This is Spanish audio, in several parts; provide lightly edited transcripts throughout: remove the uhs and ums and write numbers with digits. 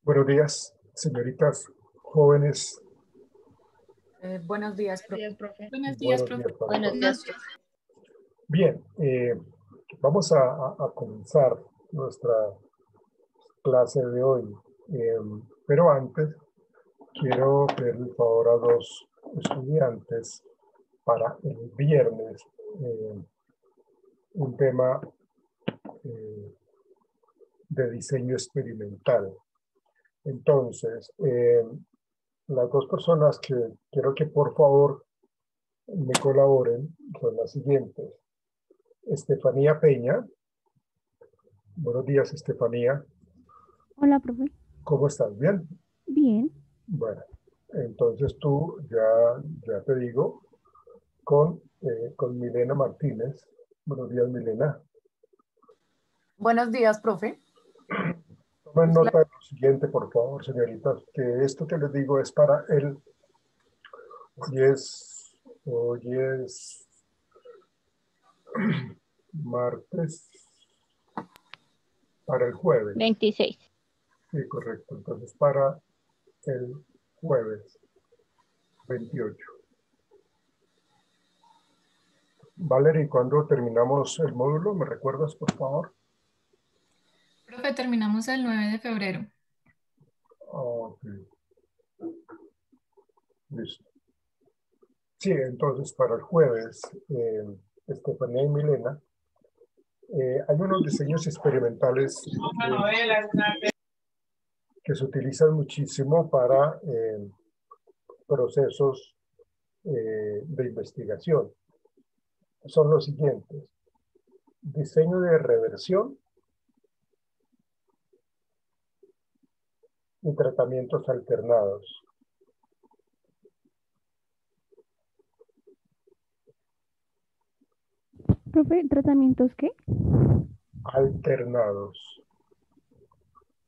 Buenos días, señoritas, jóvenes. Buenos días, Buenos profe. días, profe. Buenos días, Buenos profe. días para Buenos todos. días, profe. Bien, vamos a comenzar nuestra clase de hoy. Pero antes, quiero pedirle el favor a dos estudiantes para el viernes un tema de diseño experimental. Entonces, las dos personas que quiero que por favor me colaboren son las siguientes. Estefanía Peña. Buenos días, Estefanía. Hola, profe. ¿Cómo estás? ¿Bien? Bien. Bueno, entonces tú ya te digo con Milena Martínez. Buenos días, Milena. Buenos días, profe. Tomen nota de lo siguiente, por favor, señoritas, que esto que les digo es para hoy es martes, para el jueves. 26. Sí, correcto. Entonces, para el jueves 28. Valerie, ¿cuándo terminamos el módulo? ¿Me recuerdas, por favor? Profe, terminamos el 9 de febrero. Ok. Listo. Sí, entonces para el jueves, Estefanía y Milena, hay unos diseños experimentales que se utilizan muchísimo para procesos de investigación. Son los siguientes: diseño de reversión y tratamientos alternados. Profe, ¿tratamientos qué? Alternados.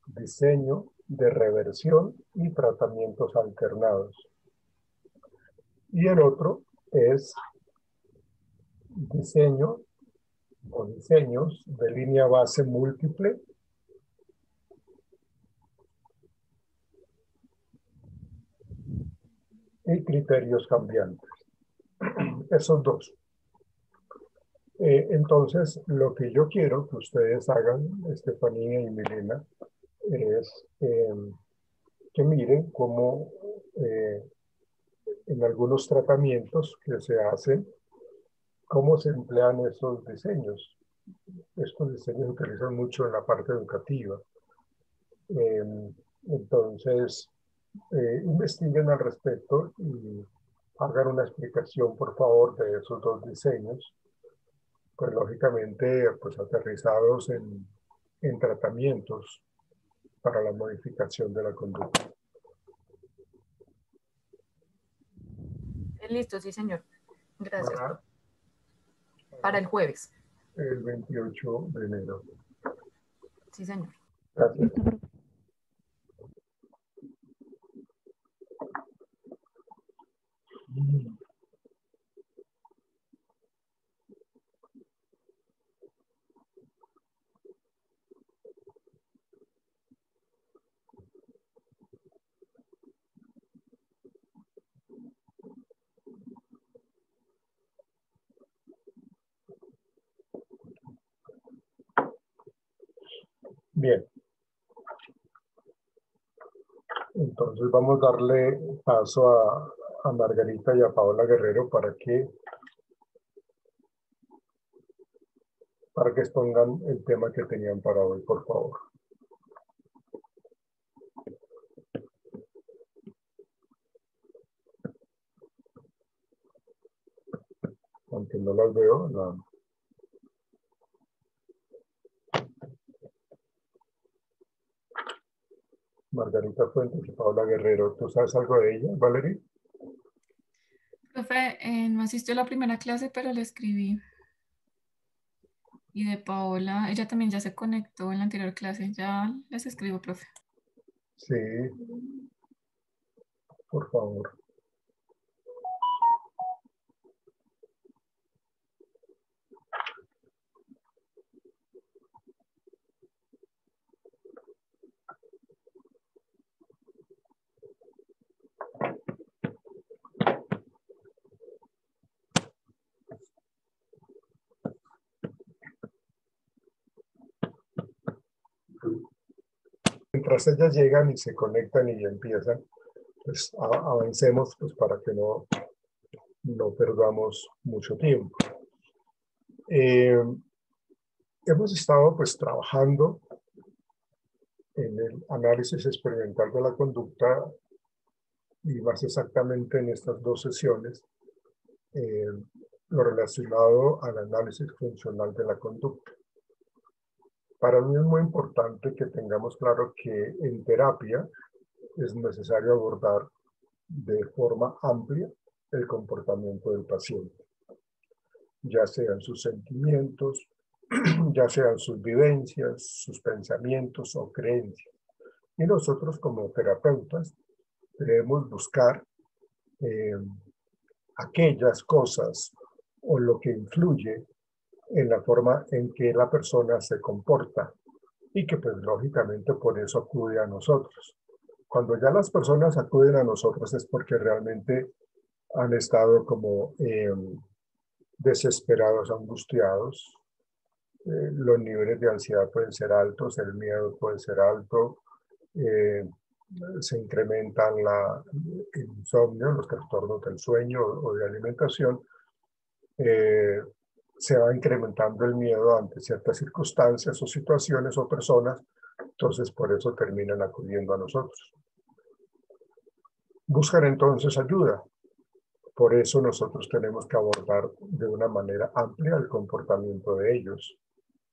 Diseño de reversión y tratamientos alternados. Y el otro es diseño o diseños de línea base múltiple y criterios cambiantes. Esos dos. Entonces, lo que yo quiero que ustedes hagan, Estefanía y Milena, es que miren cómo en algunos tratamientos que se hacen, cómo se emplean esos diseños. Estos diseños se utilizan mucho en la parte educativa. Entonces, investiguen al respecto y hagan una explicación, por favor, de esos dos diseños, pues lógicamente pues aterrizados en tratamientos para la modificación de la conducta. Listo, sí, señor. Gracias, Para, profe. Para el jueves. el 28 de enero. Sí, señor. Gracias. Listo, profe. Bien. Entonces vamos a darle paso a Margarita y a Paola Guerrero para que expongan el tema que tenían para hoy, por favor. Aunque no las veo, no. Margarita Fuentes y Paola Guerrero. ¿Tú sabes algo de ella, Valerie? Profe, no asistió a la primera clase, pero le escribí. Y de Paola, ella también ya se conectó en la anterior clase. Ya les escribo, profe. Sí, por favor. mientras ellas llegan y se conectan y empiezan, pues avancemos pues, para que no perdamos mucho tiempo. Hemos estado pues trabajando en el análisis experimental de la conducta y más exactamente en estas dos sesiones, lo relacionado al análisis funcional de la conducta. Para mí es muy importante que tengamos claro que en terapia es necesario abordar de forma amplia el comportamiento del paciente, ya sean sus sentimientos, ya sean sus vivencias, sus pensamientos o creencias. Y nosotros como terapeutas debemos buscar aquellas cosas o lo que influye en la forma en que la persona se comporta y que pues lógicamente por eso acude a nosotros. Cuando ya las personas acuden a nosotros es porque realmente han estado como desesperados, angustiados. Los niveles de ansiedad pueden ser altos, el miedo puede ser alto, se incrementan el insomnio, los trastornos del sueño o de alimentación, se va incrementando el miedo ante ciertas circunstancias o situaciones o personas, entonces por eso terminan acudiendo a nosotros. Buscan entonces ayuda. Por eso nosotros tenemos que abordar de una manera amplia el comportamiento de ellos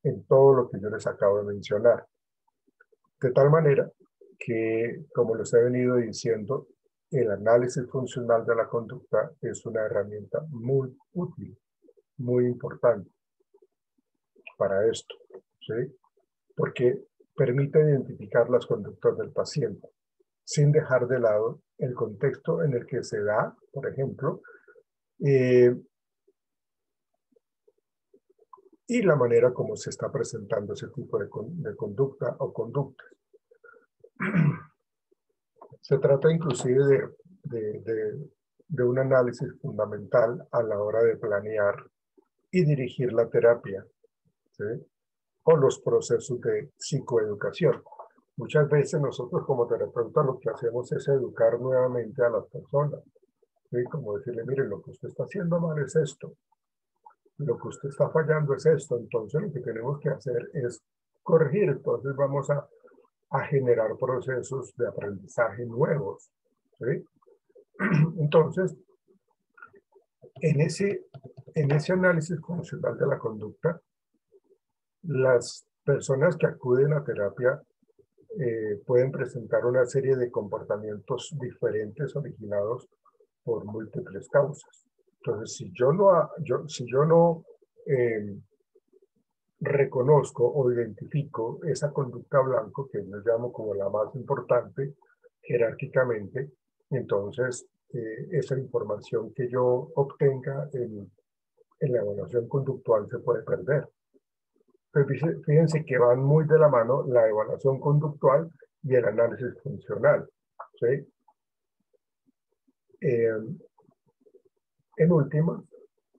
en todo lo que yo les acabo de mencionar. De tal manera que, como les he venido diciendo, el análisis funcional de la conducta es una herramienta muy útil, muy importante para esto, ¿sí? Porque permite identificar las conductas del paciente sin dejar de lado el contexto en el que se da, por ejemplo, y la manera como se está presentando ese tipo de conducta o conductas. Se trata inclusive de un análisis fundamental a la hora de planear y dirigir la terapia, ¿sí? O los procesos de psicoeducación. Muchas veces nosotros como terapeutas lo que hacemos es educar nuevamente a las personas, ¿sí? Como decirle, mire, lo que usted está haciendo mal es esto, lo que usted está fallando es esto, entonces lo que tenemos que hacer es corregir, entonces vamos a generar procesos de aprendizaje nuevos, ¿sí? Entonces, en ese análisis funcional de la conducta, las personas que acuden a terapia pueden presentar una serie de comportamientos diferentes originados por múltiples causas. Entonces, si yo no reconozco o identifico esa conducta blanco, que yo llamo como la más importante jerárquicamente, entonces esa información que yo obtenga en la evaluación conductual se puede perder. Pues fíjense que van muy de la mano la evaluación conductual y el análisis funcional, ¿sí? En última,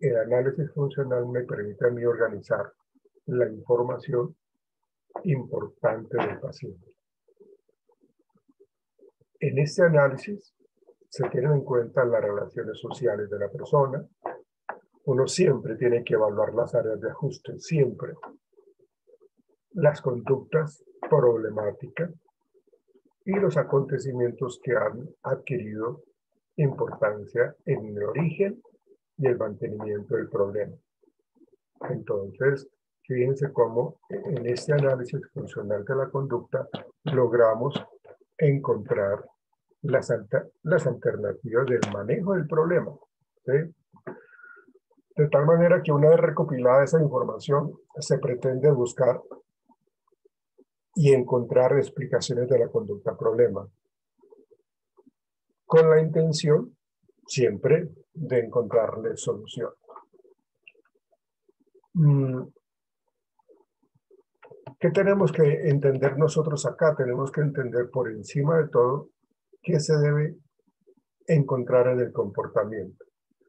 el análisis funcional me permite a mí organizar la información importante del paciente. En este análisis se tienen en cuenta las relaciones sociales de la persona. Uno siempre tiene que evaluar las áreas de ajuste, siempre. Las conductas problemáticas y los acontecimientos que han adquirido importancia en el origen y el mantenimiento del problema. Entonces, fíjense cómo en este análisis funcional de la conducta logramos encontrar las alternativas del manejo del problema, ¿sí? De tal manera que una vez recopilada esa información, se pretende buscar y encontrar explicaciones de la conducta problema, con la intención siempre de encontrarle solución. ¿Qué tenemos que entender nosotros acá? Tenemos que entender por encima de todo qué se debe encontrar en el comportamiento.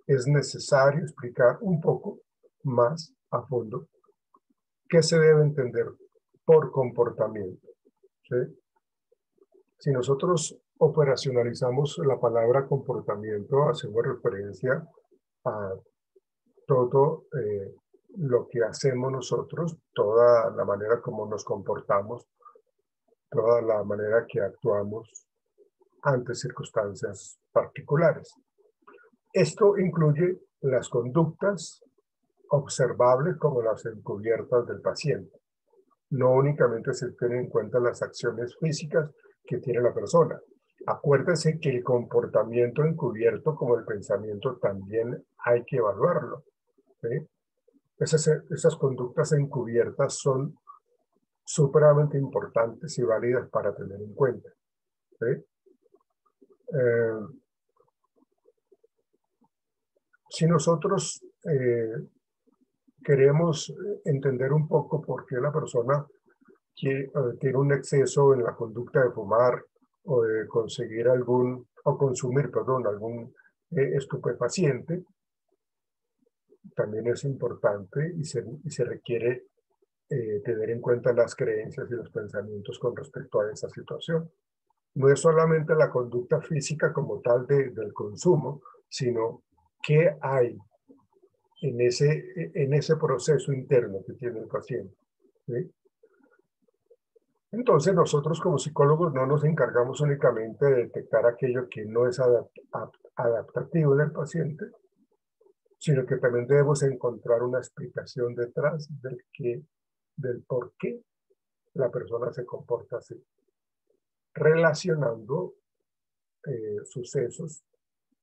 Es necesario explicar un poco más a fondo qué se debe entender por comportamiento, ¿sí? Si nosotros operacionalizamos la palabra comportamiento, hacemos referencia a todo lo que hacemos nosotros, toda la manera como nos comportamos, toda la manera que actuamos ante circunstancias particulares. Esto incluye las conductas observables como las encubiertas del paciente. No únicamente se tienen en cuenta las acciones físicas que tiene la persona. Acuérdese que el comportamiento encubierto como el pensamiento también hay que evaluarlo, ¿sí? Esas conductas encubiertas son supremamente importantes y válidas para tener en cuenta, ¿sí? Si nosotros queremos entender un poco por qué la persona tiene un exceso en la conducta de fumar o de conseguir o consumir, perdón, algún estupefaciente, también es importante y se requiere tener en cuenta las creencias y los pensamientos con respecto a esa situación. No es solamente la conducta física como tal del consumo, sino qué hay en ese proceso interno que tiene el paciente, ¿sí? Entonces nosotros como psicólogos no nos encargamos únicamente de detectar aquello que no es adaptativo del paciente, sino que también debemos encontrar una explicación detrás del por qué la persona se comporta así, relacionando sucesos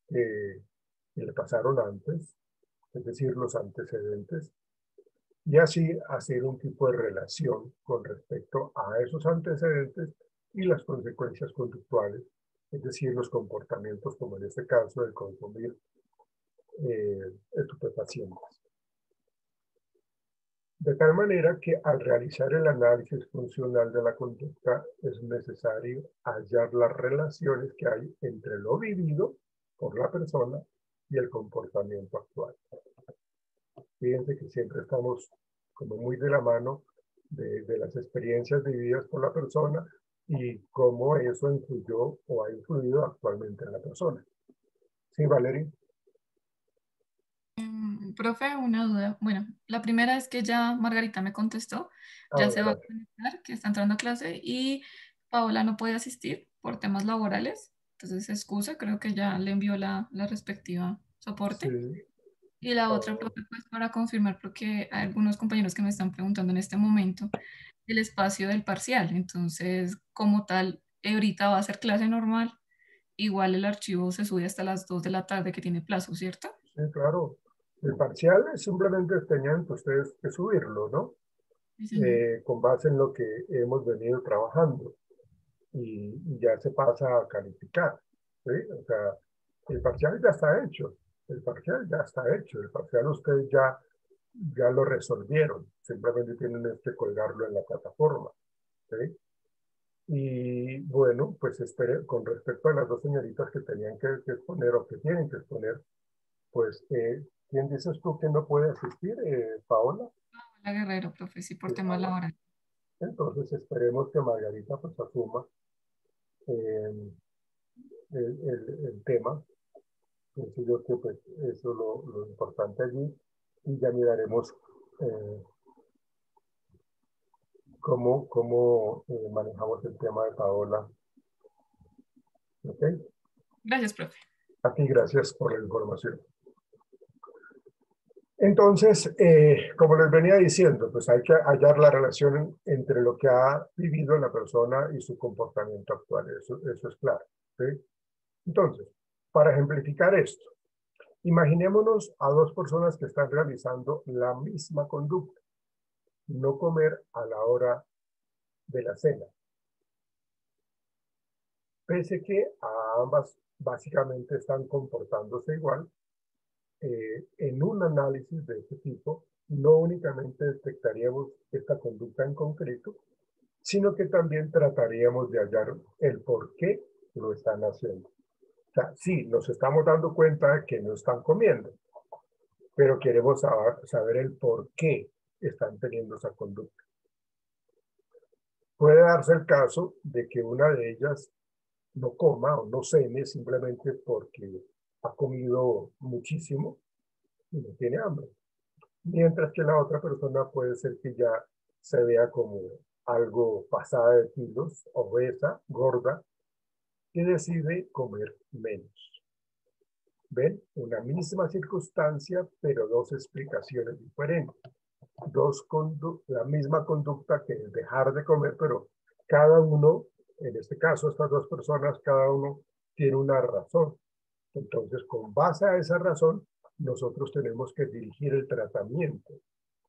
que le pasaron antes, es decir, los antecedentes, y así hacer un tipo de relación con respecto a esos antecedentes y las consecuencias conductuales, es decir, los comportamientos, como en este caso de consumir estupefacientes. De tal manera que al realizar el análisis funcional de la conducta es necesario hallar las relaciones que hay entre lo vivido por la persona y el comportamiento actual. Fíjense que siempre estamos como muy de la mano de las experiencias vividas por la persona y cómo eso influyó o ha influido actualmente en la persona. ¿Sí, Valerie? Profe, una duda. Bueno, la primera es que ya Margarita me contestó, ya se va a Gracias. conectar, que está entrando a clase y Paola no puede asistir por temas laborales, entonces se excusa, creo que ya le envió la respectiva Sí. soporte. Y la otra, Ah, profe, pues para confirmar, porque hay algunos compañeros que me están preguntando en este momento el espacio del parcial, entonces como tal, ahorita va a ser clase normal, igual el archivo se sube hasta las 2 de la tarde que tiene plazo, ¿cierto? sí, claro. El parcial simplemente tenían que ustedes que subirlo, ¿no? Sí, señor. Con base en lo que hemos venido trabajando y ya se pasa a calificar, ¿sí? O sea, el parcial ya está hecho, el parcial ya está hecho, el parcial ustedes ya lo resolvieron, simplemente tienen que colgarlo en la plataforma, ¿sí? Y bueno, pues espere, con respecto a las dos señoritas que tenían que exponer o que tienen que exponer, pues, ¿quién dices tú que no puede asistir, Paola? Hola Guerrero, profe, sí, por Sí, temas laborales. entonces esperemos que Margarita pues asuma eh, el tema. Pienso yo que pues eso es lo importante allí y ya miraremos eh, cómo manejamos el tema de Paola. ¿Ok? Gracias, profe. A ti gracias por la información. Entonces, como les venía diciendo, pues hay que hallar la relación entre lo que ha vivido la persona y su comportamiento actual. Eso es claro, ¿sí? Entonces, para ejemplificar esto, imaginémonos a dos personas que están realizando la misma conducta, no comer a la hora de la cena. Pese que a ambas básicamente están comportándose igual, en un análisis de este tipo, no únicamente detectaríamos esta conducta en concreto, sino que también trataríamos de hallar el por qué lo están haciendo. O sea, sí, nos estamos dando cuenta de que no están comiendo, pero queremos saber el por qué están teniendo esa conducta. Puede darse el caso de que una de ellas no coma o no cene simplemente porque ha comido muchísimo y no tiene hambre. Mientras que la otra persona puede ser que ya se vea como algo pasada de kilos, obesa, gorda, y decide comer menos. ¿Ven? Una misma circunstancia, pero dos explicaciones diferentes. La misma conducta que es dejar de comer, pero cada uno, en este caso estas dos personas, cada uno tiene una razón. Entonces, con base a esa razón, nosotros tenemos que dirigir el tratamiento.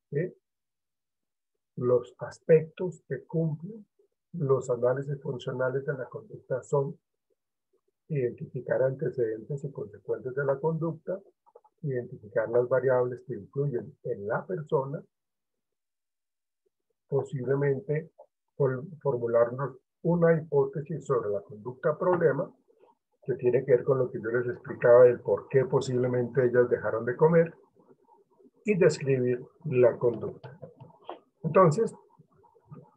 ¿Sí? Los aspectos que cumplen los análisis funcionales de la conducta son identificar antecedentes y consecuencias de la conducta, identificar las variables que influyen en la persona, posiblemente formularnos una hipótesis sobre la conducta problema, que tiene que ver con lo que yo les explicaba del por qué posiblemente ellas dejaron de comer, y describir la conducta. Entonces,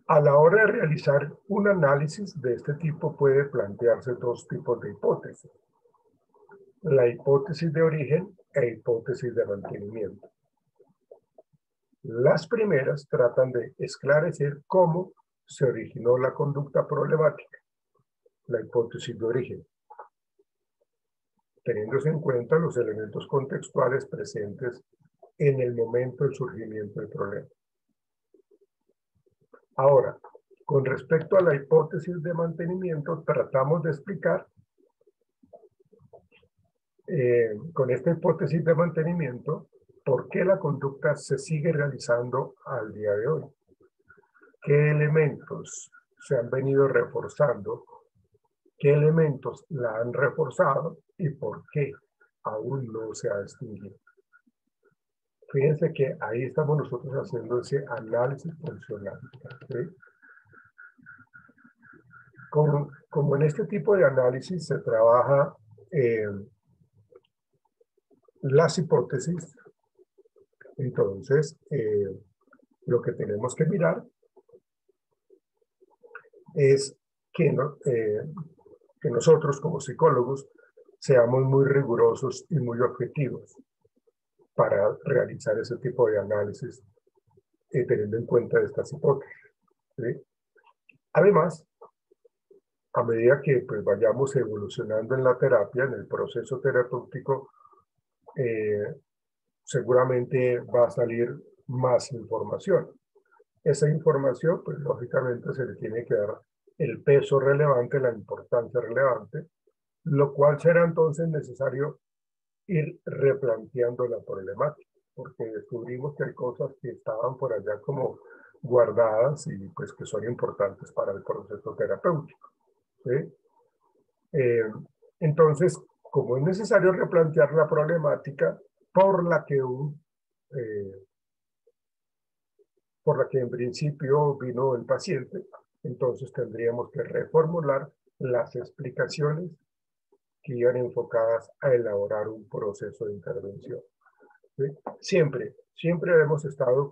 a la hora de realizar un análisis de este tipo puede plantearse dos tipos de hipótesis. La hipótesis de origen e hipótesis de mantenimiento. Las primeras tratan de esclarecer cómo se originó la conducta problemática, la hipótesis de origen, teniéndose en cuenta los elementos contextuales presentes en el momento del surgimiento del problema. Ahora, con respecto a la hipótesis de mantenimiento, tratamos de explicar, con esta hipótesis de mantenimiento, por qué la conducta se sigue realizando al día de hoy. ¿Qué elementos se han venido reforzando? ¿Qué elementos la han reforzado? ¿Y por qué aún no se ha extinguido? Fíjense que ahí estamos nosotros haciendo ese análisis funcional. ¿Sí? Como en este tipo de análisis se trabaja las hipótesis, entonces lo que tenemos que mirar es que nosotros como psicólogos seamos muy rigurosos y muy objetivos para realizar ese tipo de análisis teniendo en cuenta estas hipótesis. ¿Sí? Además, a medida que pues, vayamos evolucionando en la terapia, en el proceso terapéutico, seguramente va a salir más información. Esa información, pues lógicamente se le tiene que dar el peso relevante, la importancia relevante, lo cual será entonces necesario ir replanteando la problemática, porque descubrimos que hay cosas que estaban por allá como guardadas y pues que son importantes para el proceso terapéutico. ¿Sí? Entonces, como es necesario replantear la problemática por la que en principio vino el paciente, entonces tendríamos que reformular las explicaciones que iban enfocadas a elaborar un proceso de intervención. ¿Sí? Siempre hemos estado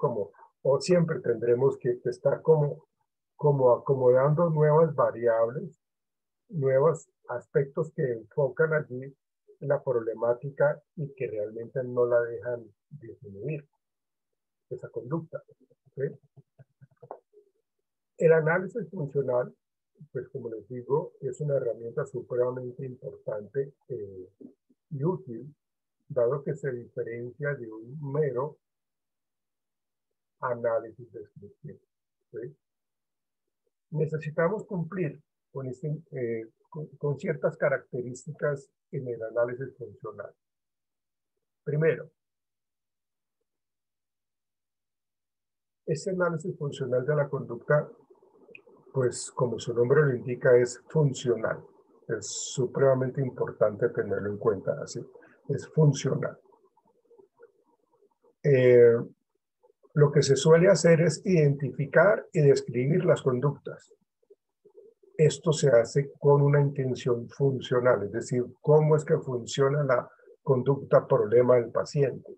o siempre tendremos que estar como acomodando nuevas variables, nuevos aspectos que enfocan allí la problemática y que realmente no la dejan disminuir, esa conducta. ¿Sí? El análisis funcional, pues como les digo, es una herramienta supremamente importante y útil, dado que se diferencia de un mero análisis descriptivo. ¿Sí? Necesitamos cumplir con ciertas características en el análisis funcional. Primero, ese análisis funcional de la conducta, pues como su nombre lo indica, es funcional. Es supremamente importante tenerlo en cuenta así. Es funcional. Lo que se suele hacer es identificar y describir las conductas. Esto se hace con una intención funcional, es decir, cómo es que funciona la conducta problema del paciente.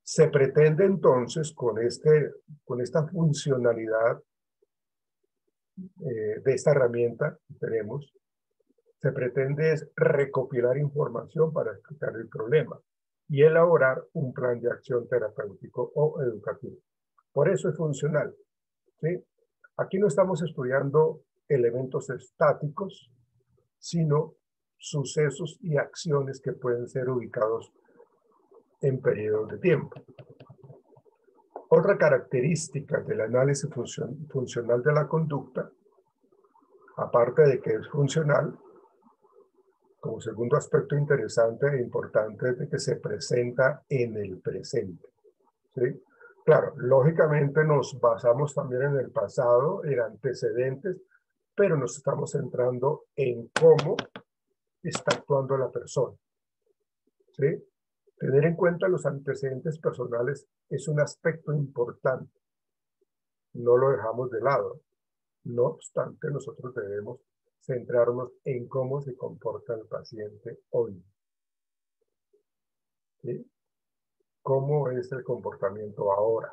Se pretende entonces con esta funcionalidad de esta herramienta que tenemos, Se pretende es recopilar información para explicar el problema y elaborar un plan de acción terapéutico o educativo. Por eso es funcional, ¿sí? Aquí no estamos estudiando elementos estáticos, sino sucesos y acciones que pueden ser ubicados en periodos de tiempo. Otra característica del análisis funcional de la conducta, aparte de que es funcional, como segundo aspecto interesante e importante, es de que se presenta en el presente, ¿sí? Claro, lógicamente nos basamos también en el pasado, en antecedentes, pero nos estamos centrando en cómo está actuando la persona, ¿sí? Tener en cuenta los antecedentes personales es un aspecto importante. No lo dejamos de lado. No obstante, nosotros debemos centrarnos en cómo se comporta el paciente hoy, ¿sí? ¿Cómo es el comportamiento ahora?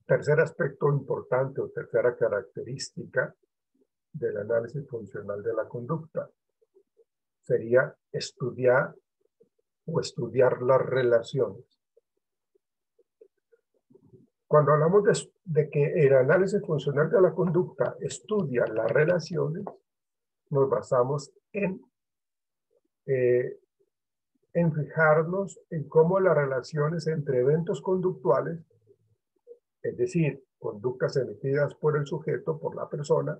Tercer aspecto importante o tercera característica del análisis funcional de la conducta sería estudiar las relaciones. Cuando hablamos de que el análisis funcional de la conducta estudia las relaciones, nos basamos en fijarnos en cómo las relaciones entre eventos conductuales, es decir, conductas emitidas por el sujeto, por la persona,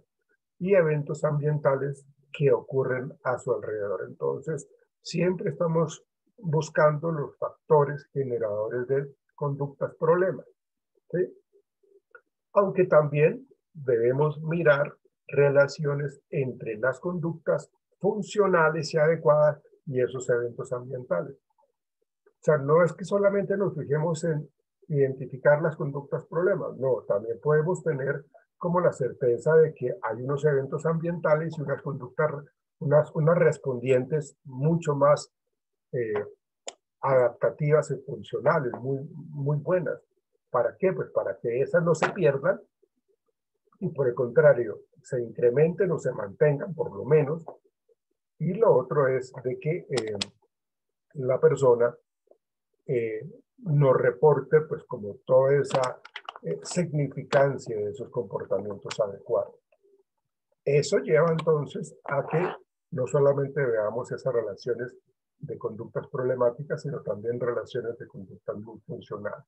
y eventos ambientales que ocurren a su alrededor. Entonces, siempre estamos buscando los factores generadores de conductas problemas, ¿sí? Aunque también debemos mirar relaciones entre las conductas funcionales y adecuadas y esos eventos ambientales. O sea, no es que solamente nos fijemos en identificar las conductas problemas, no, también podemos tener como la certeza de que hay unos eventos ambientales y unas conductas, unas respondientes mucho más adaptativas y funcionales, muy buenas. ¿Para qué? Pues para que esas no se pierdan y por el contrario, se incrementen o se mantengan por lo menos. Y lo otro es de que la persona nos reporte pues como toda esa significancia de esos comportamientos adecuados. Eso lleva entonces a que no solamente veamos esas relaciones de conductas problemáticas, sino también relaciones de conductas muy funcionales.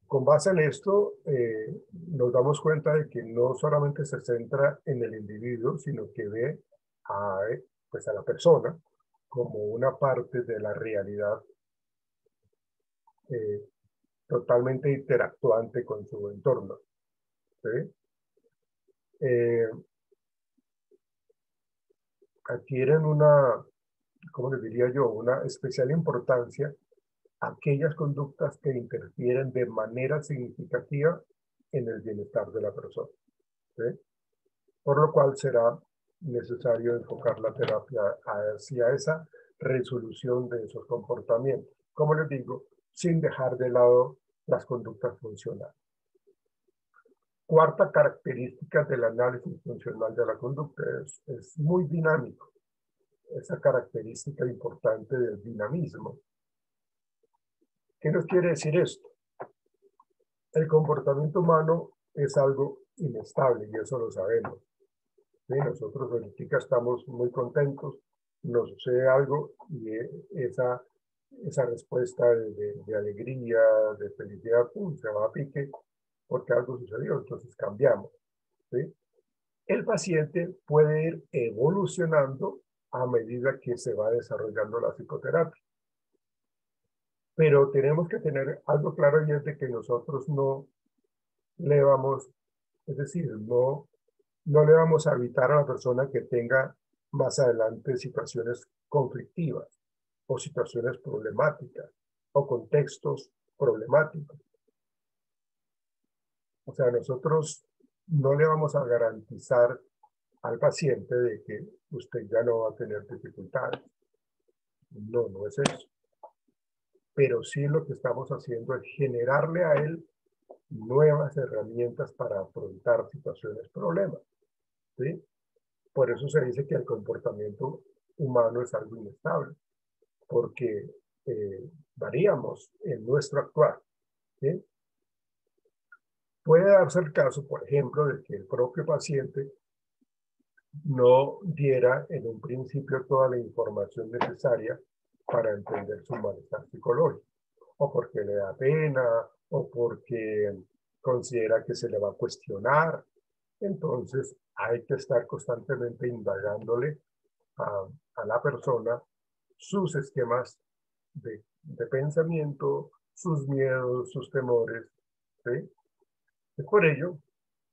Con base en esto, nos damos cuenta de que no solamente se centra en el individuo, sino que ve pues a la persona como una parte de la realidad totalmente interactuante con su entorno, ¿sí? Adquieren ¿cómo les diría yo? Una especial importancia aquellas conductas que interfieren de manera significativa en el bienestar de la persona, ¿sí? Por lo cual será necesario enfocar la terapia hacia esa resolución de esos comportamientos. Como les digo, sin dejar de lado las conductas funcionales. Cuarta característica del análisis funcional de la conducta es muy dinámico. Esa característica importante del dinamismo. ¿Qué nos quiere decir esto? El comportamiento humano es algo inestable y eso lo sabemos. ¿Sí? Nosotros ahorita estamos muy contentos, nos sucede algo y esa respuesta de alegría, de felicidad, se va a pique porque algo sucedió, entonces cambiamos, ¿sí? El paciente puede ir evolucionando a medida que se va desarrollando la psicoterapia. Pero tenemos que tener algo claro y es de que nosotros no le vamos, es decir, no le vamos a evitar a la persona que tenga más adelante situaciones conflictivas o situaciones problemáticas o contextos problemáticos. O sea, nosotros no le vamos a garantizar al paciente de que usted ya no va a tener dificultades. No, no es eso. Pero sí lo que estamos haciendo es generarle a él nuevas herramientas para afrontar situaciones, problemas, ¿sí? Por eso se dice que el comportamiento humano es algo inestable, porque varíamos en nuestro actuar, ¿sí? Puede darse el caso, por ejemplo, de que el propio paciente no diera en un principio toda la información necesaria para entender su malestar psicológico, o porque le da pena, o porque considera que se le va a cuestionar. Entonces hay que estar constantemente indagándole a la persona sus esquemas de pensamiento, sus miedos, sus temores, ¿sí? Es por ello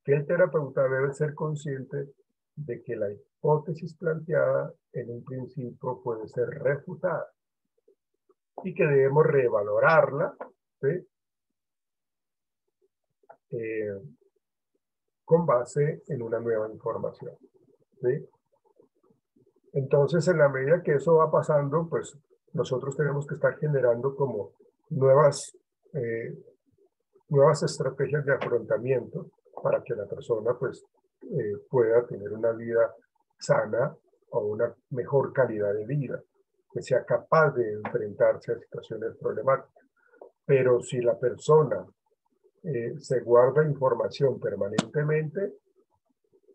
que el terapeuta debe ser consciente de que la hipótesis planteada en un principio puede ser refutada y que debemos revalorarla, ¿sí? Con base en una nueva información, ¿sí? Entonces, en la medida que eso va pasando, pues nosotros tenemos que estar generando como nuevas, nuevas estrategias de afrontamiento para que la persona pues pueda tener una vida sana o una mejor calidad de vida, que sea capaz de enfrentarse a situaciones problemáticas. Pero si la persona se guarda información permanentemente,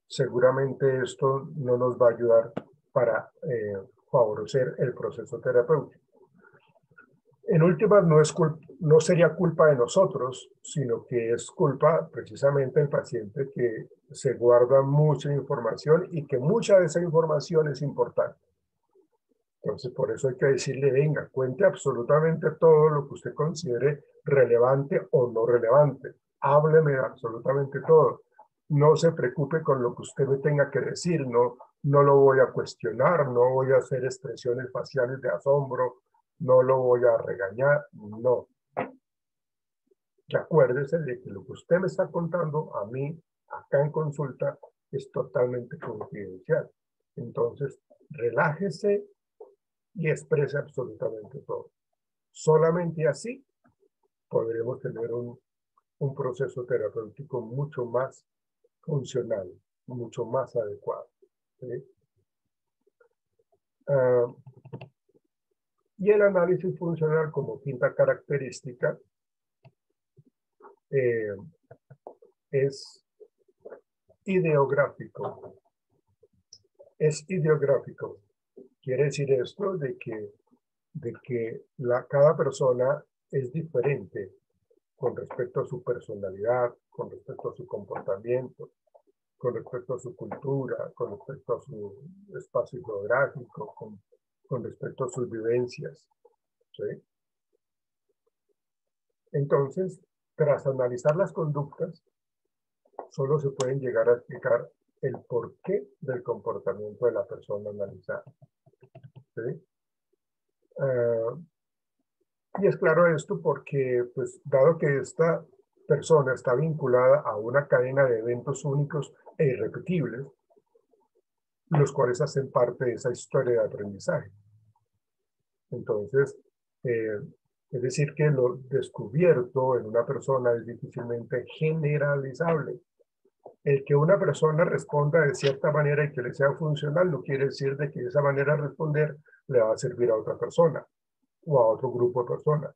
seguramente esto no nos va a ayudar para favorecer el proceso terapéutico. En últimas, no sería culpa de nosotros, sino que es culpa precisamente del paciente que se guarda mucha información y que mucha de esa información es importante. Entonces, por eso hay que decirle, venga, cuente absolutamente todo lo que usted considere relevante o no relevante. Hábleme de absolutamente todo. No se preocupe con lo que usted me tenga que decir, no lo voy a cuestionar, no voy a hacer expresiones faciales de asombro, no lo voy a regañar, no. Y acuérdese de que lo que usted me está contando a mí, acá en consulta, es totalmente confidencial. Entonces, relájese y exprese absolutamente todo. Solamente así podremos tener un proceso terapéutico mucho más funcional, mucho más adecuado, ¿sí? Y el análisis funcional como quinta característica es ideográfico. Es ideográfico. Quiere decir esto de que cada persona es diferente con respecto a su personalidad, con respecto a su comportamiento, con respecto a su cultura, con respecto a su espacio geográfico, con respecto a sus vivencias, ¿sí? Entonces, tras analizar las conductas, solo se pueden llegar a explicar el porqué del comportamiento de la persona analizada, ¿sí? Y es claro esto porque, pues, dado que esta persona está vinculada a una cadena de eventos únicos e irrepetibles, los cuales hacen parte de esa historia de aprendizaje. Entonces, es decir, que lo descubierto en una persona es difícilmente generalizable. El que una persona responda de cierta manera y que le sea funcional no quiere decir de que esa manera de responder le va a servir a otra persona o a otro grupo de personas.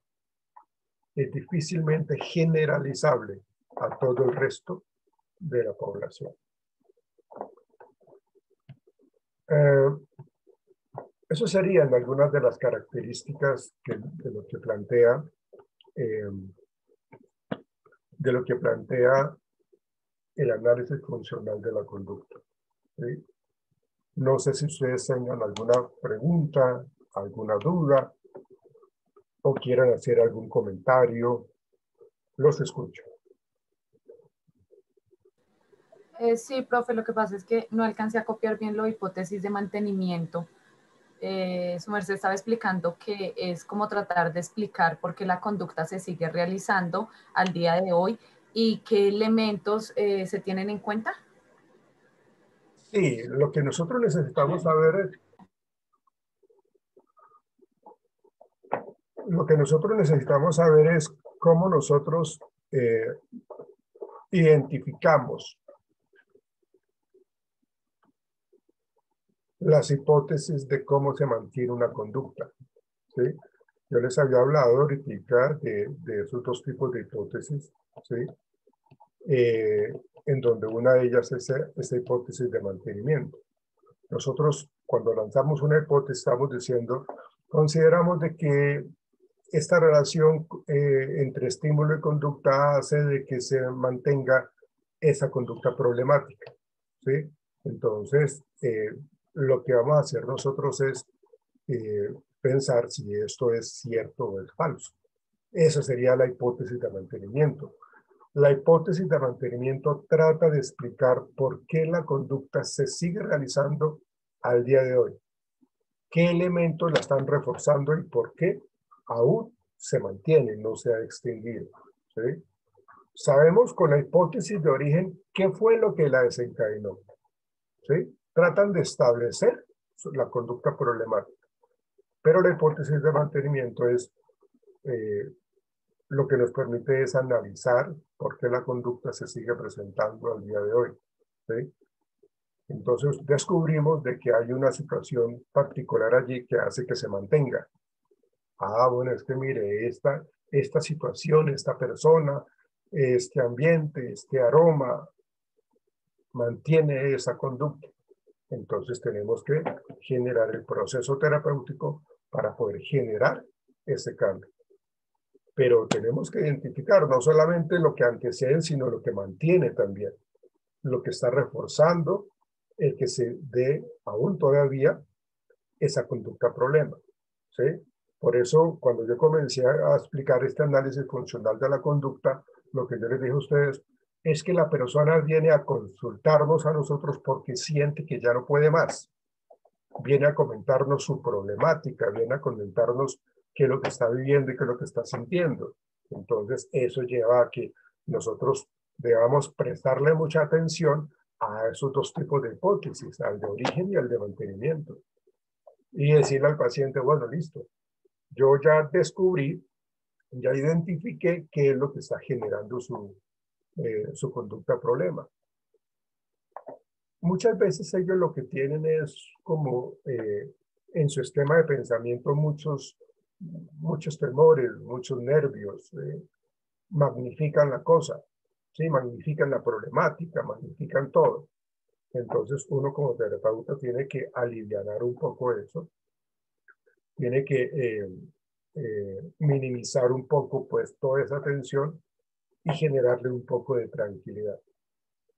Es difícilmente generalizable a todo el resto de la población. Eso serían algunas de las características de lo que plantea el análisis funcional de la conducta, ¿sí? No sé si ustedes tengan alguna pregunta, alguna duda o quieran hacer algún comentario. Los escucho. Sí, profe, lo que pasa es que no alcancé a copiar bien la hipótesis de mantenimiento. Su merced estaba explicando que es como tratar de explicar por qué la conducta se sigue realizando al día de hoy y qué elementos se tienen en cuenta. Sí, lo que nosotros necesitamos saber es cómo nosotros identificamos las hipótesis de cómo se mantiene una conducta, ¿sí? Yo les había hablado ahorita de esos dos tipos de hipótesis, ¿sí? En donde una de ellas es esa hipótesis de mantenimiento. Nosotros, cuando lanzamos una hipótesis, estamos diciendo, consideramos de que esta relación entre estímulo y conducta hace de que se mantenga esa conducta problemática, ¿sí? Entonces, lo que vamos a hacer nosotros es pensar si esto es cierto o es falso. Esa sería la hipótesis de mantenimiento. La hipótesis de mantenimiento trata de explicar por qué la conducta se sigue realizando al día de hoy. ¿Qué elementos la están reforzando y por qué aún se mantiene, no se ha extinguido? ¿Sí? Sabemos con la hipótesis de origen qué fue lo que la desencadenó. ¿Sí? Tratan de establecer la conducta problemática. Pero la hipótesis de mantenimiento es lo que nos permite es analizar por qué la conducta se sigue presentando al día de hoy. ¿Sí? Entonces descubrimos de que hay una situación particular allí que hace que se mantenga. Ah, bueno, es que mire, esta situación, esta persona, este ambiente, este aroma, mantiene esa conducta. Entonces tenemos que generar el proceso terapéutico para poder generar ese cambio. Pero tenemos que identificar no solamente lo que antecede, sino lo que mantiene también, lo que está reforzando el que se dé aún todavía esa conducta problema, ¿sí? Por eso, cuando yo comencé a explicar este análisis funcional de la conducta, lo que yo les dije a ustedes es que la persona viene a consultarnos a nosotros porque siente que ya no puede más. Viene a comentarnos su problemática, viene a comentarnos qué es lo que está viviendo y qué es lo que está sintiendo. Entonces, eso lleva a que nosotros debamos prestarle mucha atención a esos dos tipos de hipótesis, al de origen y al de mantenimiento. Y decirle al paciente, bueno, listo, yo ya descubrí, ya identifiqué qué es lo que está generando su conducta problema. Muchas veces ellos lo que tienen es como en su esquema de pensamiento muchos temores, muchos nervios, magnifican la cosa, ¿sí? Magnifican la problemática, magnifican todo. Entonces uno como terapeuta tiene que alivianar un poco eso, tiene que minimizar un poco pues toda esa tensión y generarle un poco de tranquilidad.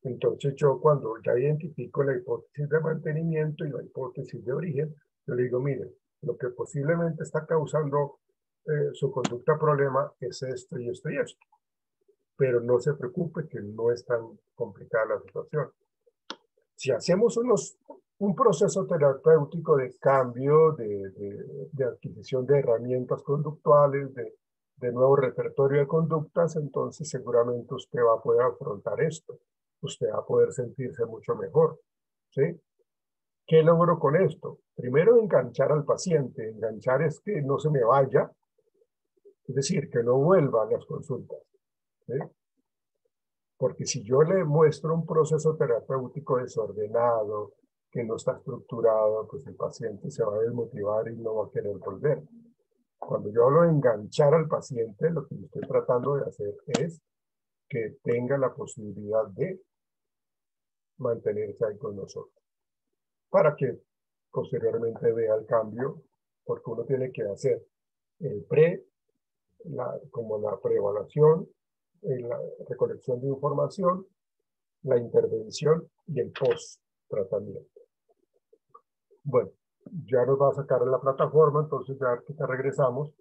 Entonces yo cuando ya identifico la hipótesis de mantenimiento y la hipótesis de origen, yo le digo, mire, lo que posiblemente está causando su conducta problema es esto y esto y esto. Pero no se preocupe que no es tan complicada la situación. Si hacemos un proceso terapéutico de cambio, de adquisición de herramientas conductuales, de nuevo repertorio de conductas, entonces seguramente usted va a poder afrontar esto. Usted va a poder sentirse mucho mejor, ¿sí? ¿Qué logro con esto? Primero, enganchar al paciente. Enganchar es que no se me vaya, es decir, que no vuelva a las consultas, ¿sí? Porque si yo le muestro un proceso terapéutico desordenado, que no está estructurado, pues el paciente se va a desmotivar y no va a querer volver. Cuando yo hablo de enganchar al paciente, lo que estoy tratando de hacer es que tenga la posibilidad de mantenerse ahí con nosotros, para que posteriormente vea el cambio, porque uno tiene que hacer el como la preevaluación, la recolección de información, la intervención y el post-tratamiento. Bueno, ya nos va a sacar en la plataforma, entonces ya que regresamos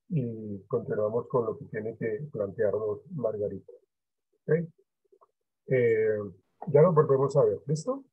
y continuamos con lo que tiene que plantearnos Margarita. ¿Okay? Ya nos volvemos a ver, ¿listo?